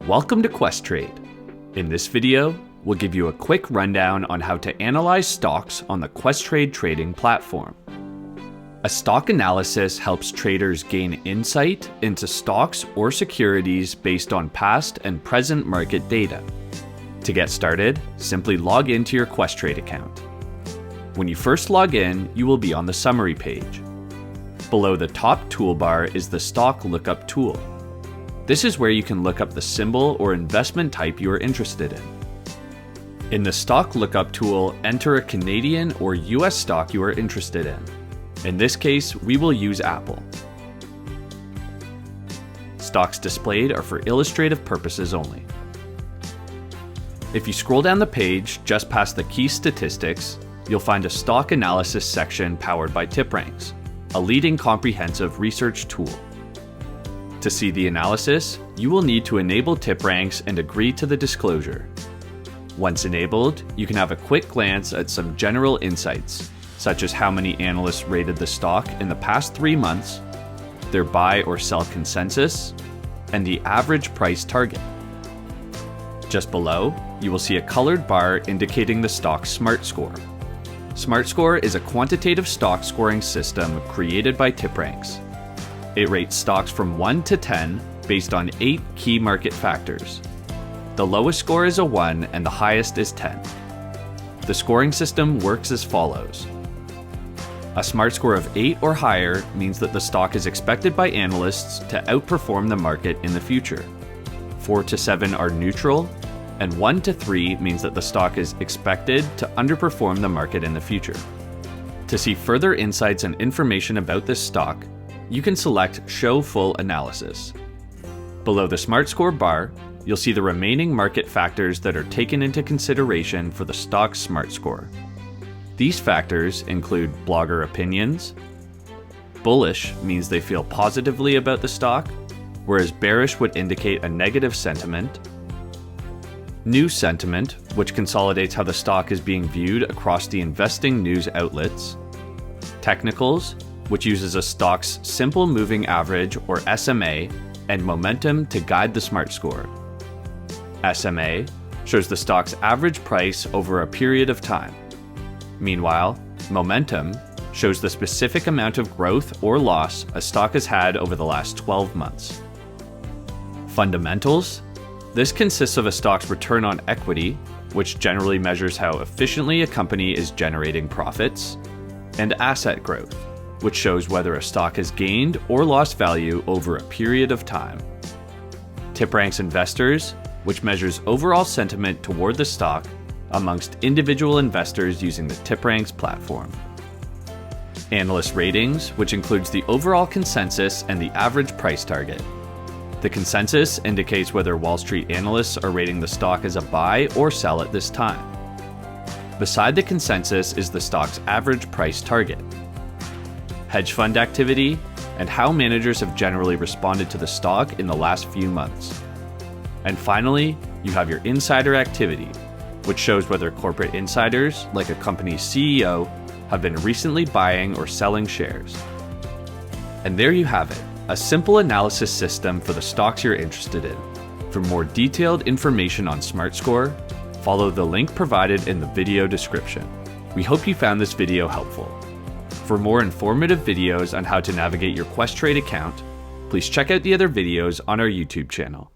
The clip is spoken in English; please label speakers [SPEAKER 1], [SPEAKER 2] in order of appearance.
[SPEAKER 1] Welcome to Questrade. In this video, we'll give you a quick rundown on how to analyze stocks on the Questrade trading platform. A stock analysis helps traders gain insight into stocks or securities based on past and present market data. To get started, simply log into your Questrade account. When you first log in, you will be on the summary page. Below the top toolbar is the stock lookup tool. This is where you can look up the symbol or investment type you are interested in. In the stock lookup tool, enter a Canadian or US stock you are interested in. In this case, we will use Apple. Stocks displayed are for illustrative purposes only. If you scroll down the page just past the key statistics, you'll find a stock analysis section powered by TipRanks, a leading comprehensive research tool. To see the analysis, you will need to enable TipRanks and agree to the disclosure. Once enabled, you can have a quick glance at some general insights, such as how many analysts rated the stock in the past 3 months, their buy or sell consensus, and the average price target. Just below, you will see a colored bar indicating the stock's SMART score. SMART score is a quantitative stock scoring system created by TipRanks. It rates stocks from 1 to 10 based on 8 key market factors. The lowest score is a 1 and the highest is 10. The scoring system works as follows. A SMART score of 8 or higher means that the stock is expected by analysts to outperform the market in the future. 4 to 7 are neutral, and 1 to 3 means that the stock is expected to underperform the market in the future. To see further insights and information about this stock, you can select Show Full Analysis. Below the SMART score bar, you'll see the remaining market factors that are taken into consideration for the stock's SMART score. These factors include blogger opinions. Bullish means they feel positively about the stock, whereas bearish would indicate a negative sentiment. News sentiment, which consolidates how the stock is being viewed across the investing news outlets. Technicals, which uses a stock's simple moving average or SMA and momentum to guide the SMART score. SMA shows the stock's average price over a period of time. Meanwhile, momentum shows the specific amount of growth or loss a stock has had over the last 12 months. Fundamentals. This consists of a stock's return on equity, which generally measures how efficiently a company is generating profits, and asset growth, which shows whether a stock has gained or lost value over a period of time. TipRanks Investors, which measures overall sentiment toward the stock amongst individual investors using the TipRanks platform. Analyst ratings, which includes the overall consensus and the average price target. The consensus indicates whether Wall Street analysts are rating the stock as a buy or sell at this time. Beside the consensus is the stock's average price target. Hedge fund activity, and how managers have generally responded to the stock in the last few months. And finally, you have your insider activity, which shows whether corporate insiders, like a company's CEO, have been recently buying or selling shares. And there you have it, a simple analysis system for the stocks you're interested in. For more detailed information on SMART score, follow the link provided in the video description. We hope you found this video helpful. For more informative videos on how to navigate your Questrade account, please check out the other videos on our YouTube channel.